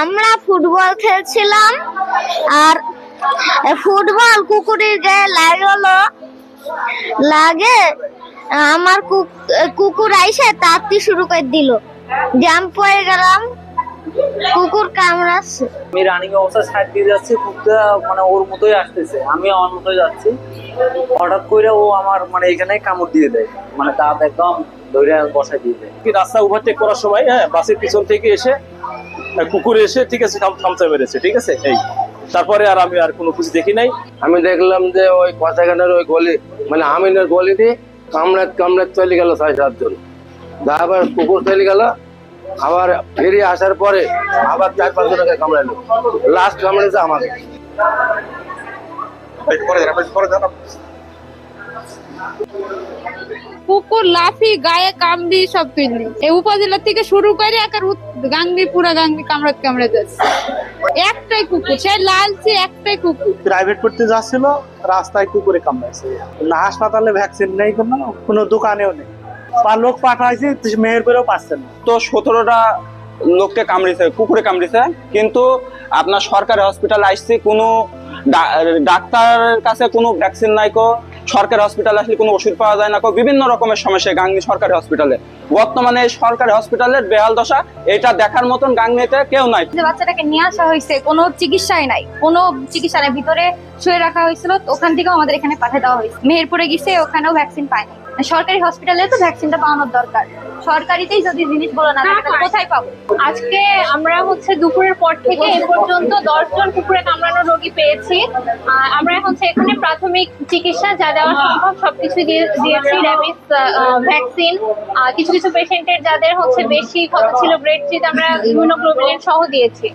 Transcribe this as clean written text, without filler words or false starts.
আমরা ফুটবল খেলছিলাম, আর ফুটবল কুকুরের গায়ে লাগে আমার কুকুর আইসে তাড়াতাড়ি শুরু করে দিল, জাম্প হয়ে গেলাম, কুকুর কামড়াচ্ছে। আমি রানিং অবস্থায় সাইড দিয়ে যাচ্ছি, কুকুরটা মানে ওর মতোই আসতেছে, আমি আমার মতোই যাচ্ছি, হঠাৎ করে ও আমার মানে এখানে কামড় দিয়ে দেয়, মানে দাঁত একদম ধরে বসায় দিয়ে দেয়। রাস্তা ওভারটেক করার সময় বাসের পিছন থেকে এসে কুকুর এসে ঠিক আছে থামতে পেরেছে, ঠিক আছে। এই তারপরে আর আমি আর কোনো কিছু দেখি নাই। আমি দেখলাম যে ওই কথাখানের ওই গলি মানে আমিনের গলিতে কামড়াত চলে গেল 6-7 জন, আবার কুকুর চলে গেল, আবার ফিরে আসার পরে আবার 4-5 জনকে কামড়ালো, লাস্ট কামড়েছে আমাকে। কুকুর লাফি গায়ে কামড়ি সব পিন্দি এই উপজেলা থেকে শুরু করে একার গাঙ্গি পুরা গাঙ্গি কামড়ে যাচ্ছে। একটাই কুকুর, সে লালচে একটাই কুকুর। প্রাইভেট পড়তে যাচ্ছিল, রাস্তায় কুকুরে কামড়াইছে। না হাসপাতালে ভ্যাকসিন নেই, কোনো দোকানেও নেই, লোক পাঠাইছে মেহেরপুরেও পাচ্ছে না। তো 17টা লোককে কামড়িছে, কুকুরে কামড়িছে, কিন্তু আপনার সরকারি হসপিটালে আসছে, কোনো ডাক্তারের কাছে কোনো ভ্যাকসিন নাই কো, সরকারি হসপিটালে আসলে কোনো ওষুধ পাওয়া যায় না কো, বিভিন্ন রকমের সমস্যা গাংনী সরকারি হসপিটালে। বর্তমানে সরকারি হসপিটালের বেহাল দশা, এটা দেখার মতন গাংনীতে কেউ নাই। যে বাচ্চাটাকে নিয়ে আসা হয়েছে, কোনো চিকিৎসাই নাই, কোনো চিকিৎসা নাই, ভিতরে শুয়ে রাখা হয়েছিল, ওখান থেকেও আমাদের এখানে পাঠিয়ে দেওয়া হয়েছে। মেহেরপুরে গেছে, ওখানেও ভ্যাকসিন পায়নি। সরকারি হসপিটালে তো ভ্যাকসিনটা পাওয়ানোর দরকার, সরকারিতেই যদি জিনিসগুলো না থাকে তাহলে কোথায় পাবো? আজকে আমরা দুপুরের পর থেকে এ পর্যন্ত 10 জন কুকুরে কামড়ানো রোগী পেয়েছি। আমরা এখন এখানে প্রাথমিক চিকিৎসা যা দেওয়া সম্ভব সবকিছু দিয়েছি, র্যাবিস ভ্যাকসিন, কিছু কিছু পেশেন্টের যাদের বেশি ক্ষত ছিল গ্রেড 3 আমরা ইমিউনোগ্লোবুলিন সহ দিয়েছি।